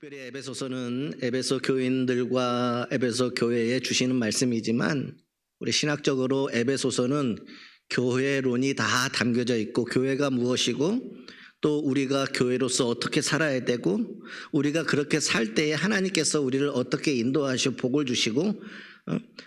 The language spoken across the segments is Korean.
특별히 에베소서는 에베소 교인들과 에베소 교회에 주시는 말씀이지만 우리 신학적으로 에베소서는 교회론이 다 담겨져 있고 교회가 무엇이고 또 우리가 교회로서 어떻게 살아야 되고 우리가 그렇게 살 때에 하나님께서 우리를 어떻게 인도하시고 복을 주시고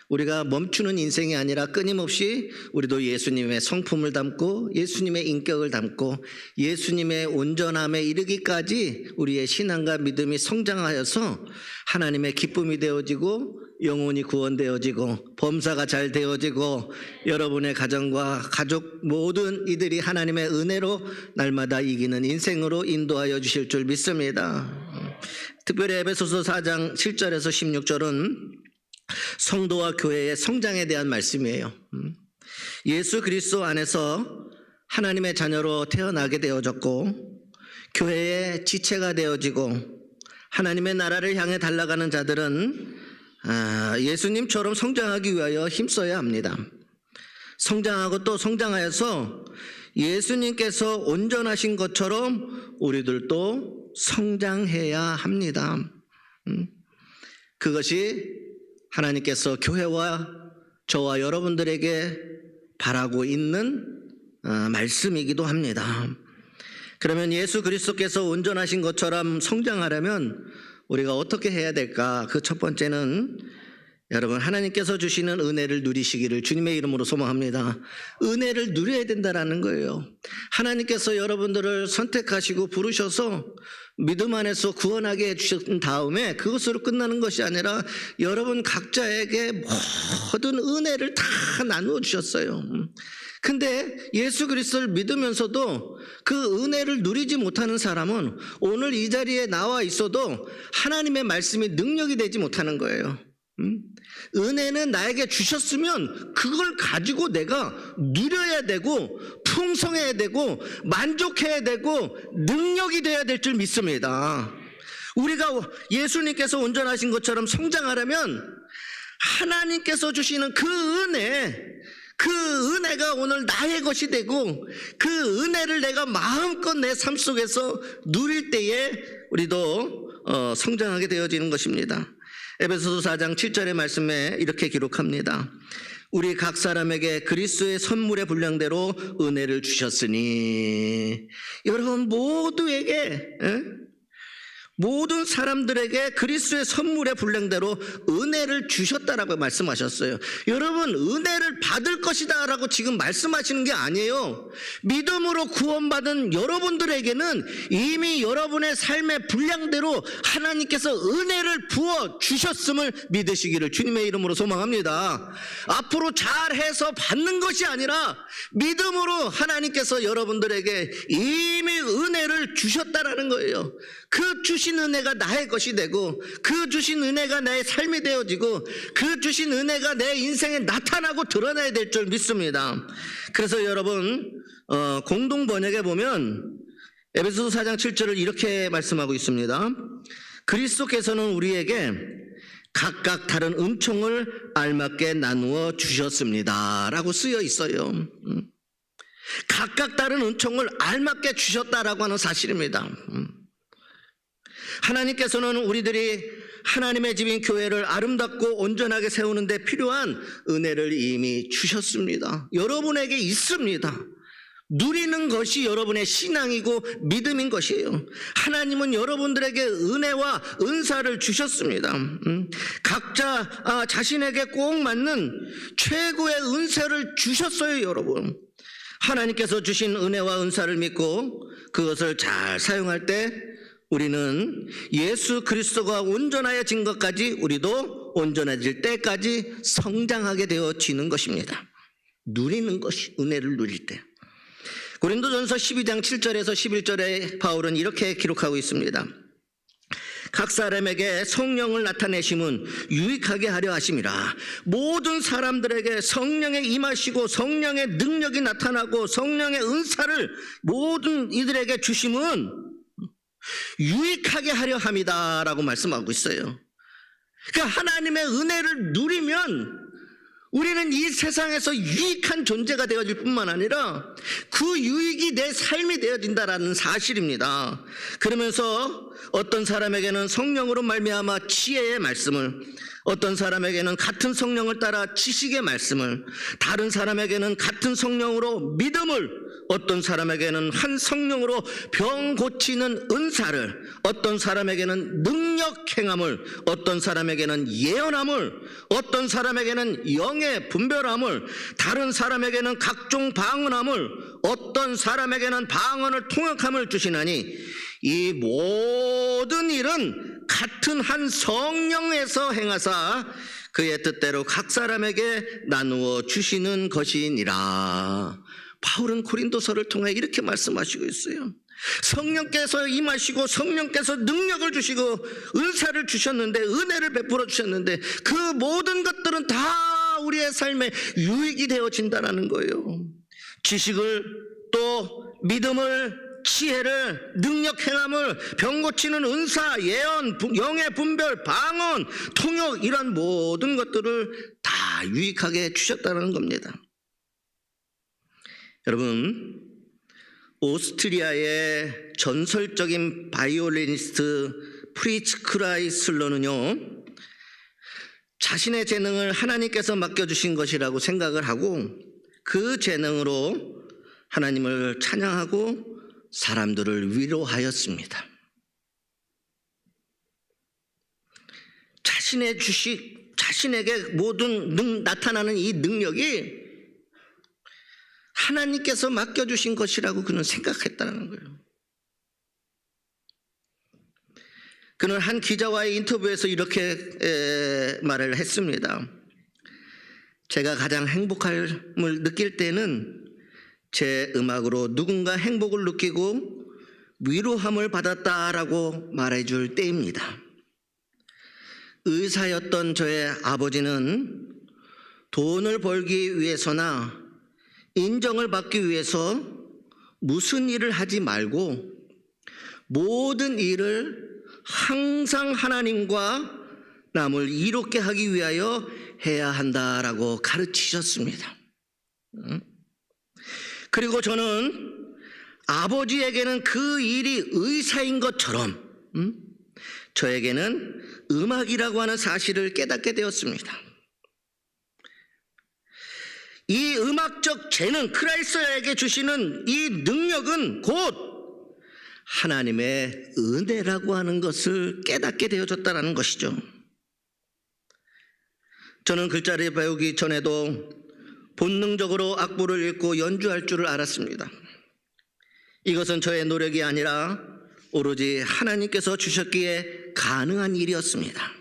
우리가 멈추는 인생이 아니라 끊임없이 우리도 예수님의 성품을 담고 예수님의 인격을 담고 예수님의 온전함에 이르기까지 우리의 신앙과 믿음이 성장하여서 하나님의 기쁨이 되어지고 영혼이 구원되어지고 범사가 잘 되어지고 여러분의 가정과 가족 모든 이들이 하나님의 은혜로 날마다 이기는 인생으로 인도하여 주실 줄 믿습니다. 특별히 에베소서 4장 7절에서 16절은 성도와 교회의 성장에 대한 말씀이에요. 예수 그리스도 안에서 하나님의 자녀로 태어나게 되어졌고 교회의 지체가 되어지고 하나님의 나라를 향해 달려가는 자들은 예수님처럼 성장하기 위하여 힘써야 합니다. 성장하고 또 성장하여서 예수님께서 온전하신 것처럼 우리들도 성장해야 합니다. 그것이 하나님께서 교회와 저와 여러분들에게 바라고 있는 말씀이기도 합니다. 그러면 예수 그리스도께서 온전하신 것처럼 성장하려면 우리가 어떻게 해야 될까? 그 첫 번째는 여러분 하나님께서 주시는 은혜를 누리시기를 주님의 이름으로 소망합니다. 은혜를 누려야 된다라는 거예요. 하나님께서 여러분들을 선택하시고 부르셔서 믿음 안에서 구원하게 해주신 다음에 그것으로 끝나는 것이 아니라 여러분 각자에게 모든 은혜를 다 나누어 주셨어요. 근데 예수 그리스도를 믿으면서도 그 은혜를 누리지 못하는 사람은 오늘 이 자리에 나와 있어도 하나님의 말씀이 능력이 되지 못하는 거예요. 은혜는 나에게 주셨으면 그걸 가지고 내가 누려야 되고 풍성해야 되고 만족해야 되고 능력이 돼야 될 줄 믿습니다. 우리가 예수님께서 온전하신 것처럼 성장하려면 하나님께서 주시는 그 은혜가 오늘 나의 것이 되고 그 은혜를 내가 마음껏 내 삶 속에서 누릴 때에 우리도 성장하게 되어지는 것입니다. 에베소서 4장 7절의 말씀에 이렇게 기록합니다. 우리 각 사람에게 그리스도의 선물의 분량대로 은혜를 주셨으니 여러분 모두에게 모든 사람들에게 그리스도의 선물의 분량대로 은혜를 주셨다라고 말씀하셨어요. 여러분 은혜를 받을 것이다 라고 지금 말씀하시는 게 아니에요. 믿음으로 구원받은 여러분들에게는 이미 여러분의 삶의 분량대로 하나님께서 은혜를 부어 주셨음을 믿으시기를 주님의 이름으로 소망합니다. 앞으로 잘해서 받는 것이 아니라 믿음으로 하나님께서 여러분들에게 이미 은혜를 주셨다라는 거예요. 그 주신 은혜가 나의 것이 되고 그 주신 은혜가 나의 삶이 되어지고 그 주신 은혜가 내 인생에 나타나고 드러나야 될 줄 믿습니다. 그래서 여러분 공동 번역에 보면 에베소서 4장 7절을 이렇게 말씀하고 있습니다. 그리스도께서는 우리에게 각각 다른 은총을 알맞게 나누어 주셨습니다 라고 쓰여 있어요. 각각 다른 은총을 알맞게 주셨다라고 하는 사실입니다. 하나님께서는 우리들이 하나님의 집인 교회를 아름답고 온전하게 세우는 데 필요한 은혜를 이미 주셨습니다. 여러분에게 있습니다. 누리는 것이 여러분의 신앙이고 믿음인 것이에요. 하나님은 여러분들에게 은혜와 은사를 주셨습니다. 각자 자신에게 꼭 맞는 최고의 은사를 주셨어요. 여러분 하나님께서 주신 은혜와 은사를 믿고 그것을 잘 사용할 때 우리는 예수 그리스도가 온전하여진 것까지 우리도 온전해질 때까지 성장하게 되어지는 것입니다. 누리는 것이 은혜를 누릴 때. 고린도전서 12장 7절에서 11절에 바울은 이렇게 기록하고 있습니다. 각 사람에게 성령을 나타내심은 유익하게 하려 하심이라. 모든 사람들에게 성령에 임하시고 성령의 능력이 나타나고 성령의 은사를 모든 이들에게 주심은 유익하게 하려 함이다 라고 말씀하고 있어요. 그러니까 하나님의 은혜를 누리면 우리는 이 세상에서 유익한 존재가 되어질 뿐만 아니라 그 유익이 내 삶이 되어진다라는 사실입니다. 그러면서 어떤 사람에게는 성령으로 말미암아 지혜의 말씀을, 어떤 사람에게는 같은 성령을 따라 지식의 말씀을, 다른 사람에게는 같은 성령으로 믿음을, 어떤 사람에게는 한 성령으로 병 고치는 은사를, 어떤 사람에게는 능력 행함을, 어떤 사람에게는 예언함을, 어떤 사람에게는 영의 분별함을, 다른 사람에게는 각종 방언함을, 어떤 사람에게는 방언을 통역함을 주시나니 이 모든 일은 같은 한 성령에서 행하사 그의 뜻대로 각 사람에게 나누어 주시는 것이니라. 바울은 고린도서를 통해 이렇게 말씀하시고 있어요. 성령께서 임하시고 성령께서 능력을 주시고 은사를 주셨는데, 은혜를 베풀어 주셨는데 그 모든 것들은 다 우리의 삶에 유익이 되어진다는 거예요. 지식을, 또 믿음을, 지혜를, 능력 행함을, 병 고치는 은사, 예언, 영의 분별, 방언, 통역, 이런 모든 것들을 다 유익하게 주셨다는 겁니다. 여러분, 오스트리아의 전설적인 바이올리니스트 프리츠 크라이슬러는요, 자신의 재능을 하나님께서 맡겨주신 것이라고 생각을 하고 그 재능으로 하나님을 찬양하고 사람들을 위로하였습니다. 자신에게 모든 나타나는 이 능력이 하나님께서 맡겨주신 것이라고 그는 생각했다는 거예요. 그는 한 기자와의 인터뷰에서 이렇게 말을 했습니다. 제가 가장 행복함을 느낄 때는 제 음악으로 누군가 행복을 느끼고 위로함을 받았다라고 말해줄 때입니다. 의사였던 저의 아버지는 돈을 벌기 위해서나 인정을 받기 위해서 무슨 일을 하지 말고 모든 일을 항상 하나님과 남을 이롭게 하기 위하여 해야 한다라고 가르치셨습니다. 그리고 저는 아버지에게는 그 일이 의사인 것처럼 저에게는 음악이라고 하는 사실을 깨닫게 되었습니다. 이 음악적 재능, 크라이스터에게 주시는 이 능력은 곧 하나님의 은혜라고 하는 것을 깨닫게 되어졌다는 것이죠. 저는 글자를 배우기 전에도 본능적으로 악보를 읽고 연주할 줄을 알았습니다. 이것은 저의 노력이 아니라 오로지 하나님께서 주셨기에 가능한 일이었습니다.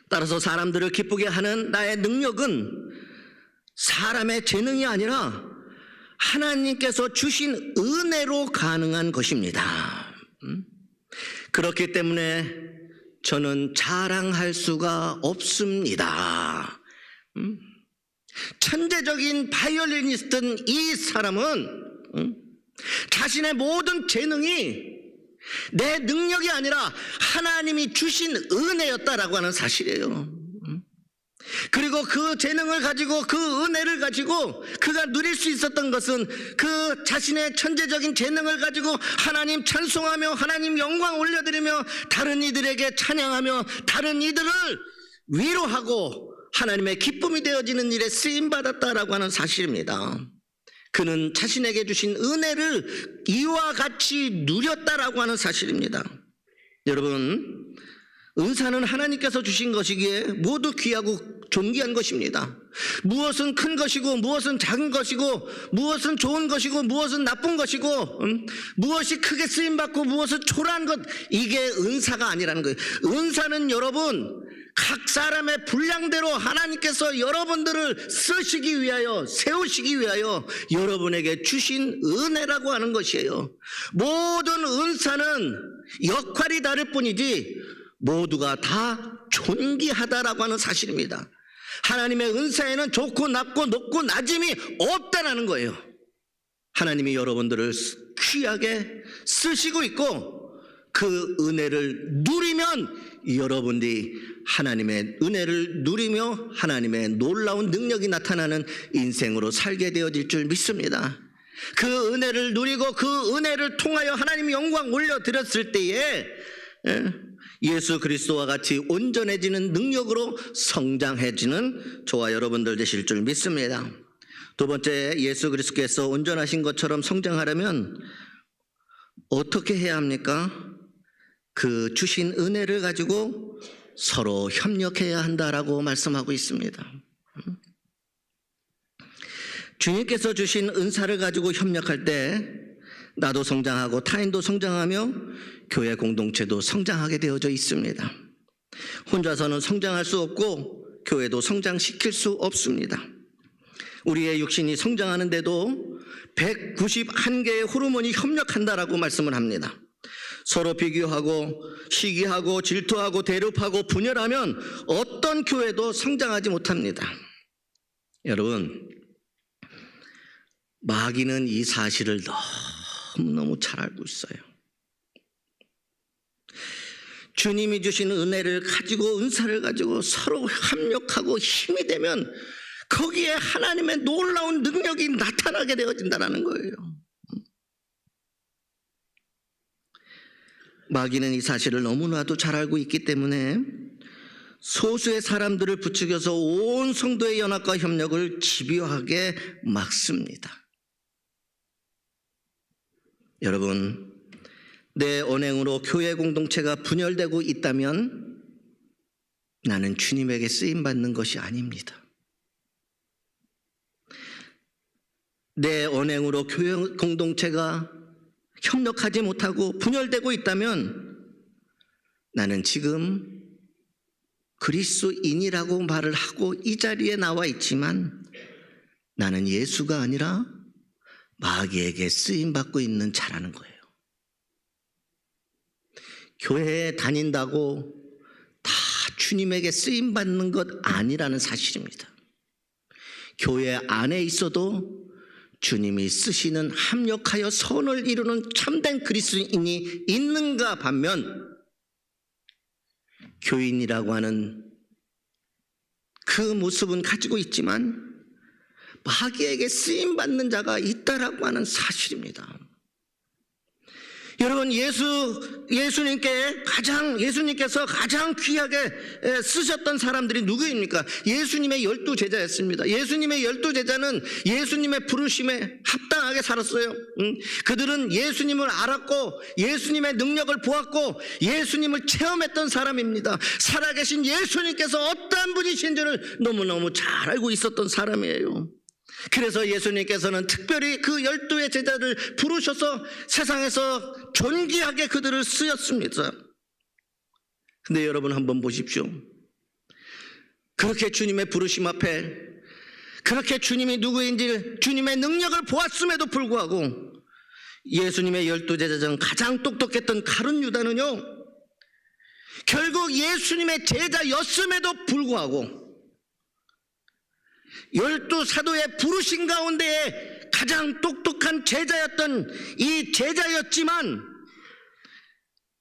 따라서 사람들을 기쁘게 하는 나의 능력은 사람의 재능이 아니라 하나님께서 주신 은혜로 가능한 것입니다. 그렇기 때문에 저는 자랑할 수가 없습니다. 천재적인 바이올리니스트인 이 사람은 자신의 모든 재능이 내 능력이 아니라 하나님이 주신 은혜였다라고 하는 사실이에요. 그리고 그 재능을 가지고, 그 은혜를 가지고 그가 누릴 수 있었던 것은 그 자신의 천재적인 재능을 가지고 하나님 찬송하며 하나님 영광 올려드리며 다른 이들에게 찬양하며 다른 이들을 위로하고 하나님의 기쁨이 되어지는 일에 쓰임받았다라고 하는 사실입니다. 그는 자신에게 주신 은혜를 이와 같이 누렸다라고 하는 사실입니다. 여러분, 은사는 하나님께서 주신 것이기에 모두 귀하고 존귀한 것입니다. 무엇은 큰 것이고 무엇은 작은 것이고 무엇은 좋은 것이고 무엇은 나쁜 것이고 무엇이 크게 쓰임받고 무엇은 초라한 것, 이게 은사가 아니라는 거예요. 은사는 여러분, 각 사람의 분량대로 하나님께서 여러분들을 쓰시기 위하여, 세우시기 위하여 여러분에게 주신 은혜라고 하는 것이에요. 모든 은사는 역할이 다를 뿐이지 모두가 다 존귀하다라고 하는 사실입니다. 하나님의 은사에는 좋고 낮고 높고 낮음이 없다라는 거예요. 하나님이 여러분들을 귀하게 쓰시고 있고 그 은혜를 누리면 여러분들이 하나님의 은혜를 누리며 하나님의 놀라운 능력이 나타나는 인생으로 살게 되어질 줄 믿습니다. 그 은혜를 누리고 그 은혜를 통하여 하나님 영광 올려드렸을 때에 예수 그리스도와 같이 온전해지는 능력으로 성장해지는 저와 여러분들 되실 줄 믿습니다. 두 번째, 예수 그리스도께서 온전하신 것처럼 성장하려면 어떻게 해야 합니까? 그 주신 은혜를 가지고 서로 협력해야 한다라고 말씀하고 있습니다. 주님께서 주신 은사를 가지고 협력할 때 나도 성장하고 타인도 성장하며 교회 공동체도 성장하게 되어져 있습니다. 혼자서는 성장할 수 없고 교회도 성장시킬 수 없습니다. 우리의 육신이 성장하는데도 191개의 호르몬이 협력한다라고 말씀을 합니다. 서로 비교하고 시기하고 질투하고 대립하고 분열하면 어떤 교회도 성장하지 못합니다. 여러분, 마귀는 이 사실을 너무너무 잘 알고 있어요. 주님이 주신 은혜를 가지고 은사를 가지고 서로 협력하고 힘이 되면 거기에 하나님의 놀라운 능력이 나타나게 되어진다는 거예요. 마귀는 이 사실을 너무나도 잘 알고 있기 때문에 소수의 사람들을 부추겨서 온 성도의 연합과 협력을 집요하게 막습니다. 여러분, 내 언행으로 교회 공동체가 분열되고 있다면 나는 주님에게 쓰임받는 것이 아닙니다. 내 언행으로 교회 공동체가 협력하지 못하고 분열되고 있다면 나는 지금 그리스도인이라고 말을 하고 이 자리에 나와 있지만 나는 예수가 아니라 마귀에게 쓰임받고 있는 자라는 거예요. 교회에 다닌다고 다 주님에게 쓰임받는 것 아니라는 사실입니다. 교회 안에 있어도 주님이 쓰시는 합력하여 선을 이루는 참된 그리스도인이 있는가 반면 교인이라고 하는 그 모습은 가지고 있지만 마귀에게 쓰임받는 자가 있다라고 하는 사실입니다. 여러분, 예수님께서 가장 귀하게 쓰셨던 사람들이 누구입니까? 예수님의 12제자였습니다. 예수님의 12제자는 예수님의 부르심에 합당하게 살았어요. 그들은 예수님을 알았고 예수님의 능력을 보았고 예수님을 체험했던 사람입니다. 살아계신 예수님께서 어떠한 분이신지를 너무너무 잘 알고 있었던 사람이에요. 그래서 예수님께서는 특별히 그 12의 제자를 부르셔서 세상에서 존귀하게 그들을 쓰였습니다. 근데 여러분 한번 보십시오. 그렇게 주님의 부르심 앞에 그렇게 주님이 누구인지 주님의 능력을 보았음에도 불구하고 예수님의 12제자 중 가장 똑똑했던 가룟 유다는요, 결국 예수님의 제자였음에도 불구하고 12사도의 부르심 가운데에 가장 똑똑한 제자였던 이 제자였지만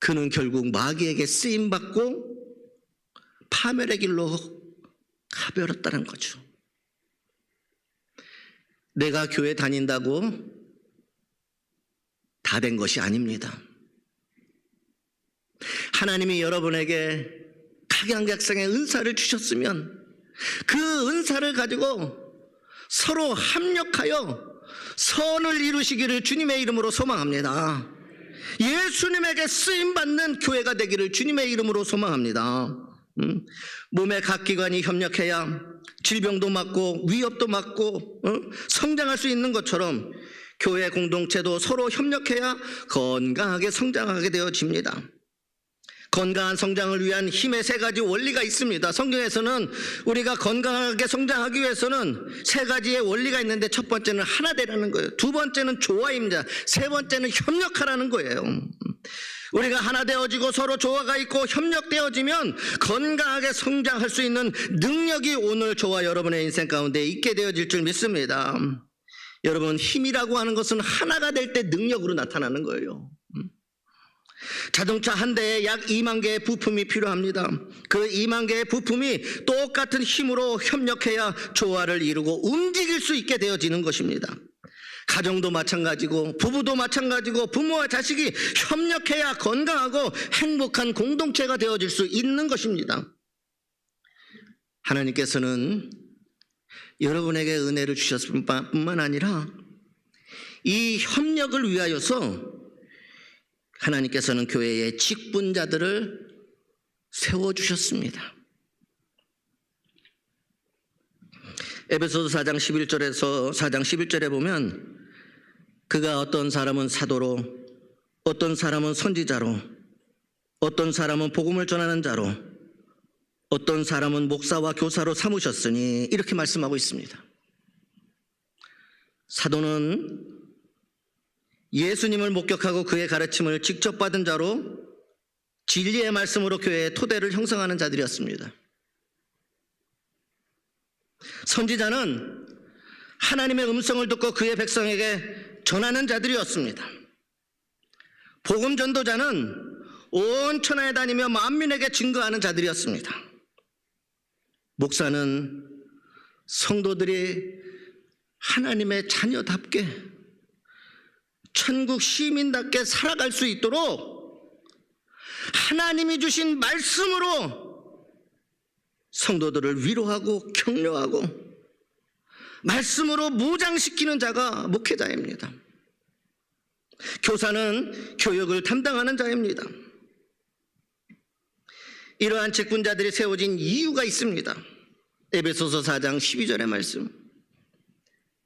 그는 결국 마귀에게 쓰임받고 파멸의 길로 가버렸다는 거죠. 내가 교회 다닌다고 다 된 것이 아닙니다. 하나님이 여러분에게 각양각색의 은사를 주셨으면 그 은사를 가지고 서로 합력하여 선을 이루시기를 주님의 이름으로 소망합니다. 예수님에게 쓰임받는 교회가 되기를 주님의 이름으로 소망합니다. 몸의 각 기관이 협력해야 질병도 막고 위협도 막고 성장할 수 있는 것처럼 교회 공동체도 서로 협력해야 건강하게 성장하게 되어집니다. 건강한 성장을 위한 힘의 세 가지 원리가 있습니다. 성경에서는 우리가 건강하게 성장하기 위해서는 세 가지의 원리가 있는데 첫 번째는 하나 되라는 거예요. 두 번째는 조화입니다. 세 번째는 협력하라는 거예요. 우리가 하나 되어지고 서로 조화가 있고 협력되어지면 건강하게 성장할 수 있는 능력이 오늘 저와 여러분의 인생 가운데 있게 되어질 줄 믿습니다. 여러분, 힘이라고 하는 것은 하나가 될 때 능력으로 나타나는 거예요. 자동차 한 대에 약 2만 개의 부품이 필요합니다. 그 2만 개의 부품이 똑같은 힘으로 협력해야 조화를 이루고 움직일 수 있게 되어지는 것입니다. 가정도 마찬가지고 부부도 마찬가지고 부모와 자식이 협력해야 건강하고 행복한 공동체가 되어질 수 있는 것입니다. 하나님께서는 여러분에게 은혜를 주셨을 뿐만 아니라 이 협력을 위하여서 하나님께서는 교회의 직분자들을 세워주셨습니다. 에베소서 4장 11절에 보면 그가 어떤 사람은 사도로, 어떤 사람은 선지자로, 어떤 사람은 복음을 전하는 자로, 어떤 사람은 목사와 교사로 삼으셨으니 이렇게 말씀하고 있습니다. 사도는 예수님을 목격하고 그의 가르침을 직접 받은 자로 진리의 말씀으로 교회의 토대를 형성하는 자들이었습니다. 선지자는 하나님의 음성을 듣고 그의 백성에게 전하는 자들이었습니다. 복음 전도자는 온 천하에 다니며 만민에게 증거하는 자들이었습니다. 목사는 성도들이 하나님의 자녀답게 천국 시민답게 살아갈 수 있도록 하나님이 주신 말씀으로 성도들을 위로하고 격려하고 말씀으로 무장시키는 자가 목회자입니다. 교사는 교육을 담당하는 자입니다. 이러한 직분자들이 세워진 이유가 있습니다. 에베소서 4장 12절의 말씀.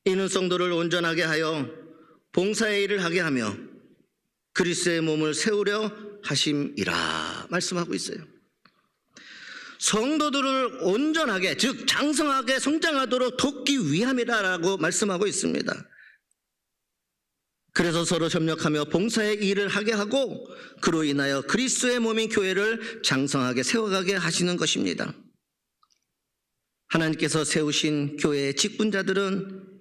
이는 성도를 온전하게 하여 봉사의 일을 하게 하며 그리스도의 몸을 세우려 하심이라 말씀하고 있어요. 성도들을 온전하게, 즉 장성하게 성장하도록 돕기 위함이라고 말씀하고 있습니다. 그래서 서로 협력하며 봉사의 일을 하게 하고 그로 인하여 그리스도의 몸인 교회를 장성하게 세워가게 하시는 것입니다. 하나님께서 세우신 교회의 직분자들은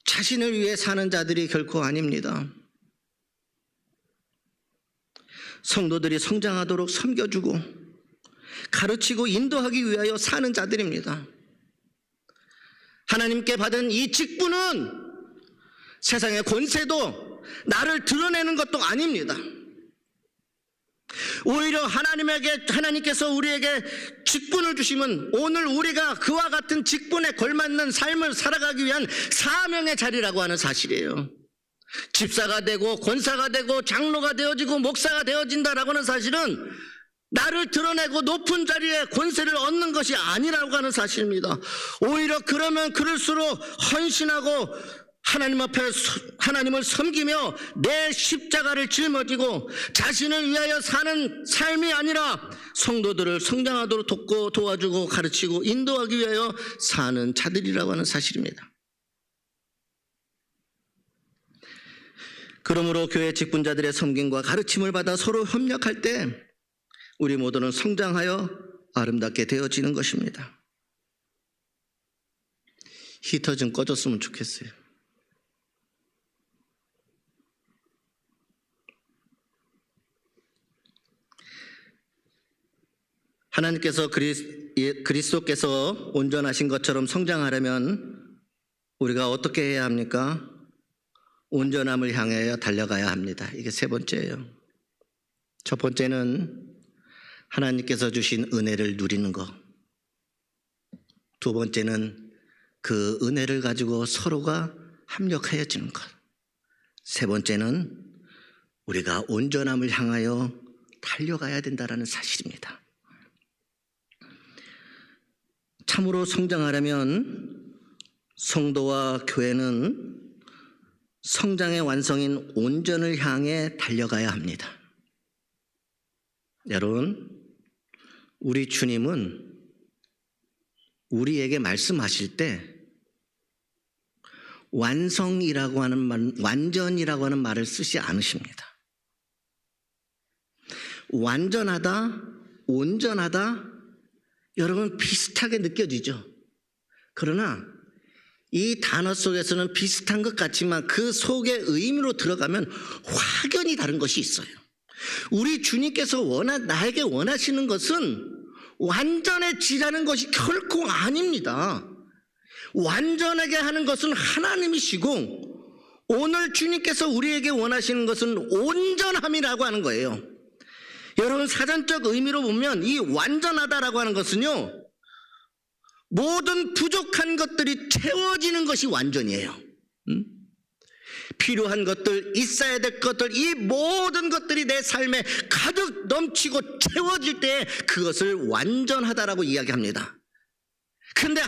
자신을 위해 사는 자들이 결코 아닙니다. 성도들이 성장하도록 섬겨주고 가르치고 인도하기 위하여 사는 자들입니다. 하나님께 받은 이 직분은 세상의 권세도 나를 드러내는 것도 아닙니다. 오히려 하나님께서 우리에게 직분을 주시면 오늘 우리가 그와 같은 직분에 걸맞는 삶을 살아가기 위한 사명의 자리라고 하는 사실이에요. 집사가 되고 권사가 되고 장로가 되어지고 목사가 되어진다라고 하는 사실은 나를 드러내고 높은 자리에 권세를 얻는 것이 아니라고 하는 사실입니다. 오히려 그럴수록 헌신하고 하나님 앞에 하나님을 섬기며 내 십자가를 짊어지고 자신을 위하여 사는 삶이 아니라 성도들을 성장하도록 돕고 도와주고 가르치고 인도하기 위하여 사는 자들이라고 하는 사실입니다. 그러므로 교회 직분자들의 섬김과 가르침을 받아 서로 협력할 때 우리 모두는 성장하여 아름답게 되어지는 것입니다. 히터 좀 꺼졌으면 좋겠어요. 하나님께서 그리스도께서 온전하신 것처럼 성장하려면 우리가 어떻게 해야 합니까? 온전함을 향하여 달려가야 합니다. 이게 세 번째예요. 첫 번째는 하나님께서 주신 은혜를 누리는 것. 두 번째는 그 은혜를 가지고 서로가 합력하여지는 것. 세 번째는 우리가 온전함을 향하여 달려가야 된다는 사실입니다. 참으로 성장하려면 성도와 교회는 성장의 완성인 온전을 향해 달려가야 합니다. 여러분, 우리 주님은 우리에게 말씀하실 때 완성이라고 하는 말, 완전이라고 하는 말을 쓰지 않으십니다. 완전하다, 온전하다, 여러분 비슷하게 느껴지죠? 그러나 이 단어 속에서는 비슷한 것 같지만 그 속의 의미로 들어가면 확연히 다른 것이 있어요. 우리 주님께서 나에게 원하시는 것은 완전해지라는 것이 결코 아닙니다. 완전하게 하는 것은 하나님이시고 오늘 주님께서 우리에게 원하시는 것은 온전함이라고 하는 거예요. 여러분, 사전적 의미로 보면 이 완전하다라고 하는 것은요, 모든 부족한 것들이 채워지는 것이 완전이에요. 필요한 것들, 있어야 될 것들, 이 모든 것들이 내 삶에 가득 넘치고 채워질 때 그것을 완전하다라고 이야기합니다. 그런데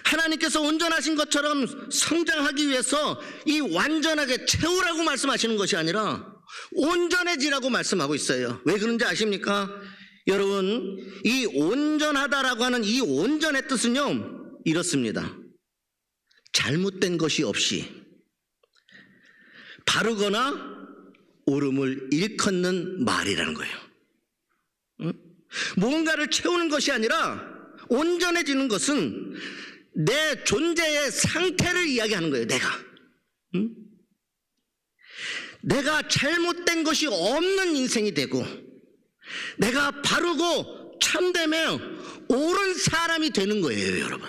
하나님께서 온전하신 것처럼 성장하기 위해서 이 완전하게 채우라고 말씀하시는 것이 아니라 온전해지라고 말씀하고 있어요. 왜 그런지 아십니까? 여러분, 이 온전하다라고 하는 이 온전의 뜻은요, 이렇습니다. 잘못된 것이 없이 바르거나 옳음을 일컫는 말이라는 거예요. 뭔가를 채우는 것이 아니라 온전해지는 것은 내 존재의 상태를 이야기하는 거예요. 내가 잘못된 것이 없는 인생이 되고 내가 바르고 참되며 옳은 사람이 되는 거예요, 여러분.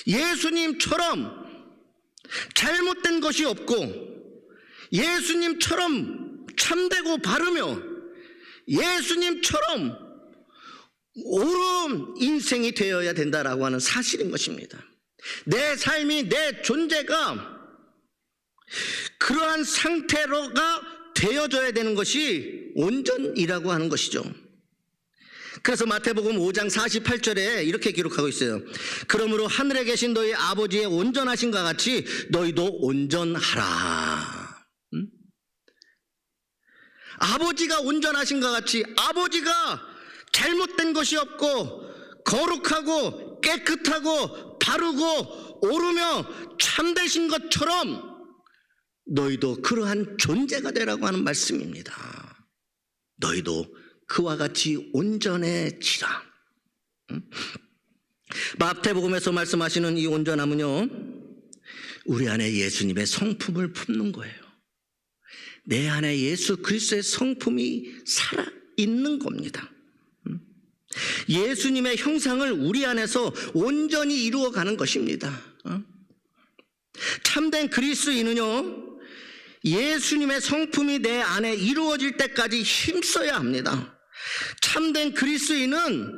예수님처럼 잘못된 것이 없고 예수님처럼 참되고 바르며 예수님처럼 옳은 인생이 되어야 된다라고 하는 사실인 것입니다. 내 삶이, 내 존재가 그러한 상태로가 되어져야 되는 것이 온전이라고 하는 것이죠. 그래서 마태복음 5장 48절에 이렇게 기록하고 있어요. 그러므로 하늘에 계신 너희 아버지의 온전하신과 같이 너희도 온전하라. 아버지가 온전하신과 같이, 아버지가 잘못된 것이 없고 거룩하고 깨끗하고 바르고 옳으며 참되신 것처럼 너희도 그러한 존재가 되라고 하는 말씀입니다. 너희도 그와 같이 온전해지라. 마태복음에서 말씀하시는 이 온전함은요, 우리 안에 예수님의 성품을 품는 거예요. 내 안에 예수 그리스도의 성품이 살아있는 겁니다. 예수님의 형상을 우리 안에서 온전히 이루어가는 것입니다. 참된 그리스도인은요, 예수님의 성품이 내 안에 이루어질 때까지 힘써야 합니다. 참된 그리스도인은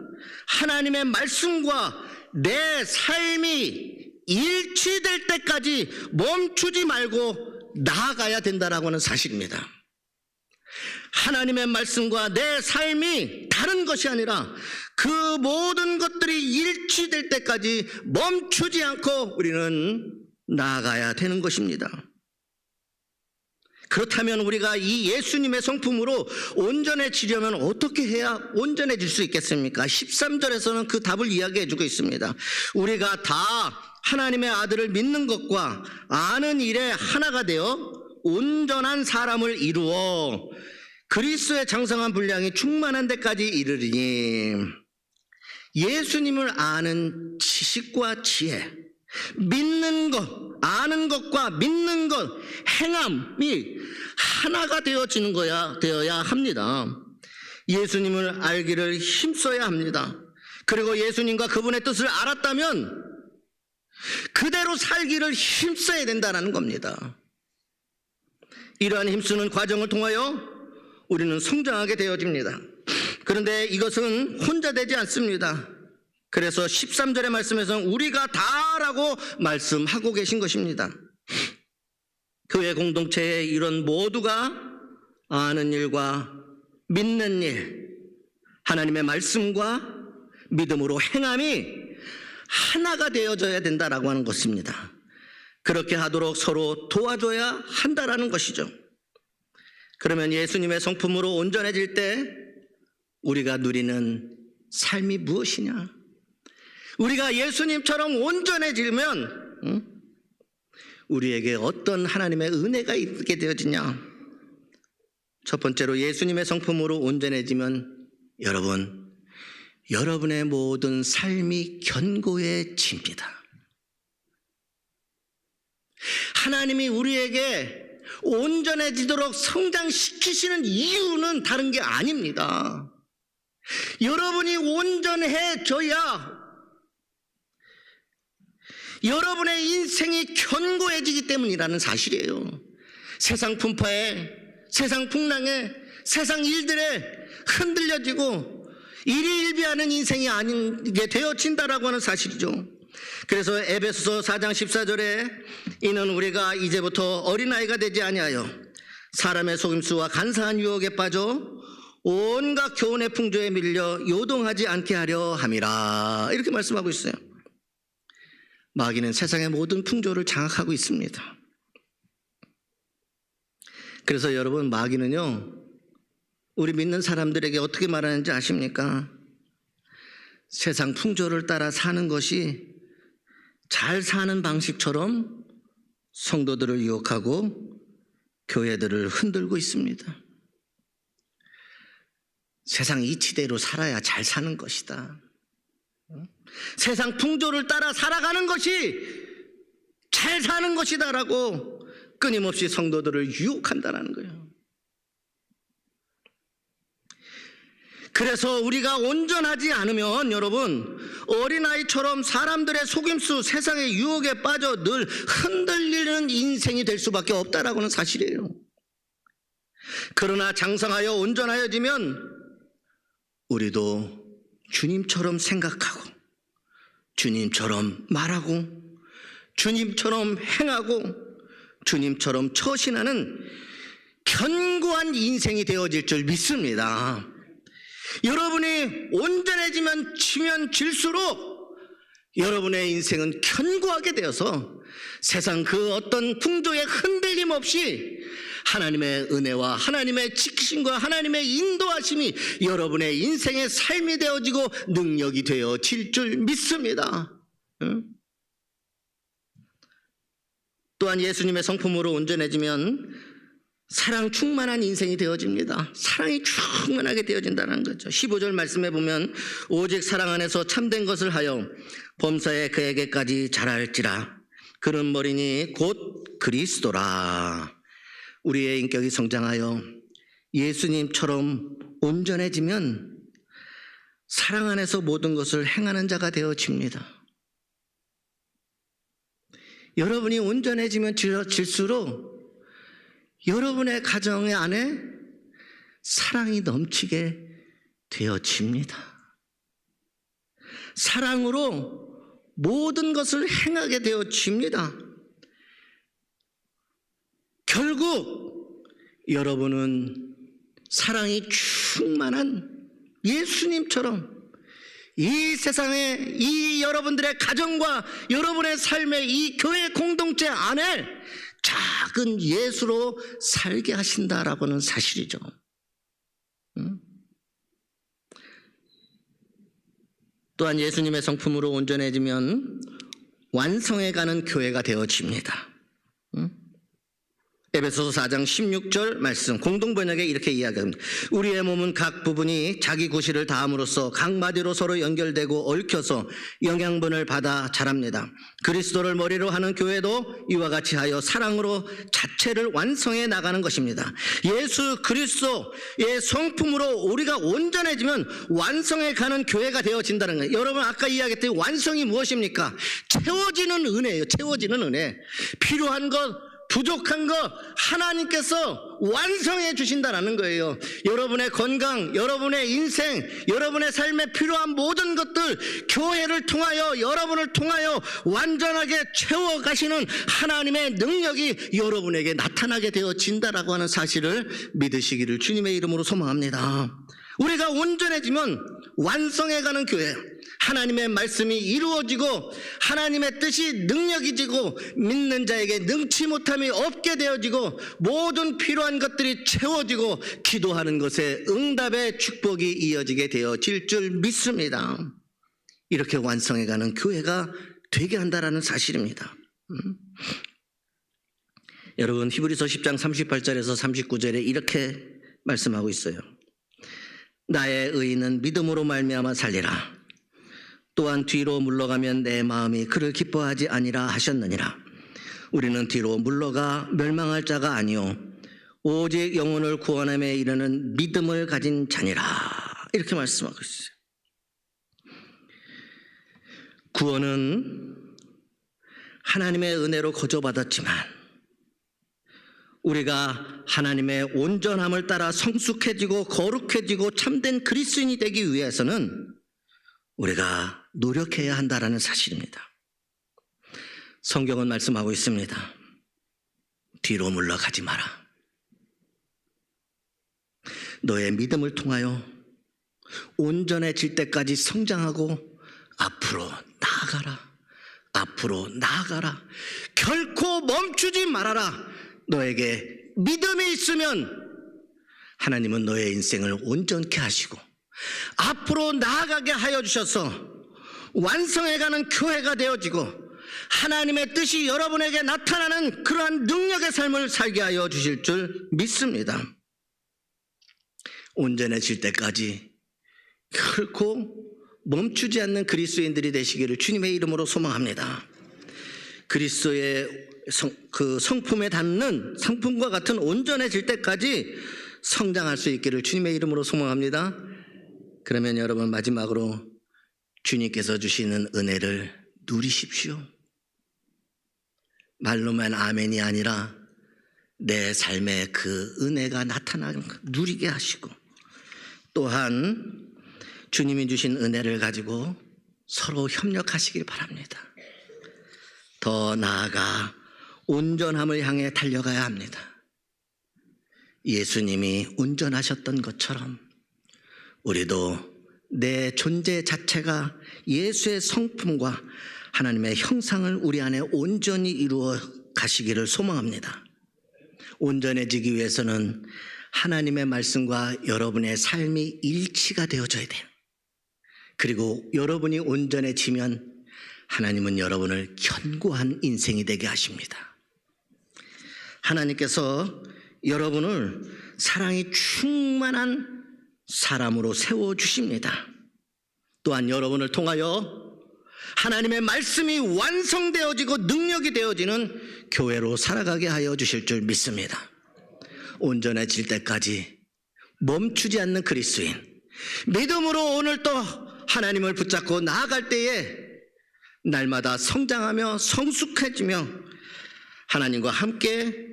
하나님의 말씀과 내 삶이 일치될 때까지 멈추지 말고 나아가야 된다라고 하는 사실입니다. 하나님의 말씀과 내 삶이 다른 것이 아니라 그 모든 것들이 일치될 때까지 멈추지 않고 우리는 나아가야 되는 것입니다. 그렇다면 우리가 이 예수님의 성품으로 온전해지려면 어떻게 해야 온전해질 수 있겠습니까? 13절에서는 그 답을 이야기해 주고 있습니다. 우리가 다 하나님의 아들을 믿는 것과 아는 일에 하나가 되어 온전한 사람을 이루어 그리스도의 장성한 분량이 충만한 데까지 이르리니, 예수님을 아는 지식과 지혜, 믿는 것, 아는 것과 믿는 것, 행함이 하나가 되어야 합니다. 예수님을 알기를 힘써야 합니다. 그리고 예수님과 그분의 뜻을 알았다면 그대로 살기를 힘써야 된다는 겁니다. 이러한 힘쓰는 과정을 통하여 우리는 성장하게 되어집니다. 그런데 이것은 혼자 되지 않습니다. 그래서 13절의 말씀에서는 우리가 다라고 말씀하고 계신 것입니다. 교회 공동체의 이런 모두가 아는 일과 믿는 일, 하나님의 말씀과 믿음으로 행함이 하나가 되어져야 된다라고 하는 것입니다. 그렇게 하도록 서로 도와줘야 한다라는 것이죠. 그러면 예수님의 성품으로 온전해질 때 우리가 누리는 삶이 무엇이냐? 우리가 예수님처럼 온전해지면 우리에게 어떤 하나님의 은혜가 있게 되어지냐? 첫 번째로 예수님의 성품으로 온전해지면 여러분의 모든 삶이 견고해집니다. 하나님이 우리에게 온전해지도록 성장시키시는 이유는 다른 게 아닙니다. 여러분이 온전해져야 여러분의 인생이 견고해지기 때문이라는 사실이에요. 세상 풍파에, 세상 풍랑에, 세상 일들에 흔들려지고 일희일비하는 인생이 아니게 되어진다라고 하는 사실이죠. 그래서 에베소서 4장 14절에 이는 우리가 이제부터 어린아이가 되지 아니하여 사람의 속임수와 간사한 유혹에 빠져 온갖 교훈의 풍조에 밀려 요동하지 않게 하려 함이라, 이렇게 말씀하고 있어요. 마귀는 세상의 모든 풍조를 장악하고 있습니다. 그래서 여러분, 마귀는요, 우리 믿는 사람들에게 어떻게 말하는지 아십니까? 세상 풍조를 따라 사는 것이 잘 사는 방식처럼 성도들을 유혹하고 교회들을 흔들고 있습니다. 세상 이치대로 살아야 잘 사는 것이다. 세상 풍조를 따라 살아가는 것이 잘 사는 것이다라고 끊임없이 성도들을 유혹한다는 거예요. 그래서 우리가 온전하지 않으면 여러분, 어린아이처럼 사람들의 속임수, 세상의 유혹에 빠져 늘 흔들리는 인생이 될 수밖에 없다라고는 사실이에요. 그러나 장성하여 온전하여지면 우리도 주님처럼 생각하고 주님처럼 말하고 주님처럼 행하고 주님처럼 처신하는 견고한 인생이 되어질 줄 믿습니다. 여러분이 온전해지면 질수록 여러분의 인생은 견고하게 되어서 세상 그 어떤 풍조에 흔들림 없이 하나님의 은혜와 하나님의 지키심과 하나님의 인도하심이 여러분의 인생의 삶이 되어지고 능력이 되어질 줄 믿습니다. 또한 예수님의 성품으로 온전해지면 사랑 충만한 인생이 되어집니다. 사랑이 충만하게 되어진다는 거죠. 15절 말씀해 보면 오직 사랑 안에서 참된 것을 하여 범사에 그에게까지 자랄지라. 그는 머리니 곧 그리스도라. 우리의 인격이 성장하여 예수님처럼 온전해지면 사랑 안에서 모든 것을 행하는 자가 되어집니다. 여러분이 온전해지면 질수록 여러분의 가정 안에 사랑이 넘치게 되어집니다. 사랑으로 모든 것을 행하게 되어집니다. 결국 여러분은 사랑이 충만한 예수님처럼 이 세상에 이 여러분들의 가정과 여러분의 삶의 이 교회 공동체 안에 작은 예수로 살게 하신다라고는 사실이죠. 또한 예수님의 성품으로 온전해지면 완성해가는 교회가 되어집니다. 에베소서 4장 16절 말씀 공동번역에 이렇게 이야기합니다. 우리의 몸은 각 부분이 자기 구실을 다함으로써 각 마디로 서로 연결되고 얽혀서 영양분을 받아 자랍니다. 그리스도를 머리로 하는 교회도 이와 같이 하여 사랑으로 자체를 완성해 나가는 것입니다. 예수 그리스도의 성품으로 우리가 온전해지면 완성해 가는 교회가 되어진다는 거예요. 여러분, 아까 이야기했듯이 완성이 무엇입니까? 채워지는 은혜예요. 채워지는 은혜. 필요한 것, 부족한 것 하나님께서 완성해 주신다는 거예요. 여러분의 건강, 여러분의 인생, 여러분의 삶에 필요한 모든 것들 교회를 통하여, 여러분을 통하여 완전하게 채워가시는 하나님의 능력이 여러분에게 나타나게 되어진다라고 하는 사실을 믿으시기를 주님의 이름으로 소망합니다. 우리가 온전해지면 완성해가는 교회, 하나님의 말씀이 이루어지고 하나님의 뜻이 능력이 지고 믿는 자에게 능치 못함이 없게 되어지고 모든 필요한 것들이 채워지고 기도하는 것에 응답의 축복이 이어지게 되어질 줄 믿습니다. 이렇게 완성해가는 교회가 되게 한다라는 사실입니다. 여러분, 히브리서 10장 38절에서 39절에 이렇게 말씀하고 있어요. 나의 의인은 믿음으로 말미암아 살리라. 또한 뒤로 물러가면 내 마음이 그를 기뻐하지 아니라 하셨느니라. 우리는 뒤로 물러가 멸망할 자가 아니요 오직 영혼을 구원함에 이르는 믿음을 가진 자니라. 이렇게 말씀하고 있어요. 구원은 하나님의 은혜로 거저받았지만 우리가 하나님의 온전함을 따라 성숙해지고 거룩해지고 참된 그리스도인이 되기 위해서는 우리가 노력해야 한다는 사실입니다. 성경은 말씀하고 있습니다. 뒤로 물러가지 마라. 너의 믿음을 통하여 온전해질 때까지 성장하고 앞으로 나아가라. 앞으로 나아가라. 결코 멈추지 말아라. 너에게 믿음이 있으면 하나님은 너의 인생을 온전케 하시고 앞으로 나아가게 하여 주셔서 완성해가는 교회가 되어지고 하나님의 뜻이 여러분에게 나타나는 그러한 능력의 삶을 살게 하여 주실 줄 믿습니다. 온전해질 때까지 결코 멈추지 않는 그리스도인들이 되시기를 주님의 이름으로 소망합니다. 그리스도의 그 성품에 닿는 상품과 같은 온전해질 때까지 성장할 수 있기를 주님의 이름으로 소망합니다. 그러면 여러분 마지막으로 주님께서 주시는 은혜를 누리십시오. 말로만 아멘이 아니라 내 삶에 그 은혜가 나타나는 누리게 하시고 또한 주님이 주신 은혜를 가지고 서로 협력하시길 바랍니다. 더 나아가 온전함을 향해 달려가야 합니다. 예수님이 온전하셨던 것처럼 우리도 내 존재 자체가 예수의 성품과 하나님의 형상을 우리 안에 온전히 이루어 가시기를 소망합니다. 온전해지기 위해서는 하나님의 말씀과 여러분의 삶이 일치가 되어져야 돼요. 그리고 여러분이 온전해지면 하나님은 여러분을 견고한 인생이 되게 하십니다. 하나님께서 여러분을 사랑이 충만한 사람으로 세워주십니다. 또한 여러분을 통하여 하나님의 말씀이 완성되어지고 능력이 되어지는 교회로 살아가게 하여 주실 줄 믿습니다. 온전해질 때까지 멈추지 않는 그리스도인, 믿음으로 오늘 또 하나님을 붙잡고 나아갈 때에 날마다 성장하며 성숙해지며 하나님과 함께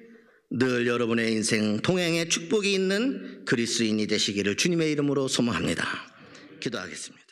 늘 여러분의 인생 동행에 축복이 있는 그리스도인이 되시기를 주님의 이름으로 소망합니다. 기도하겠습니다.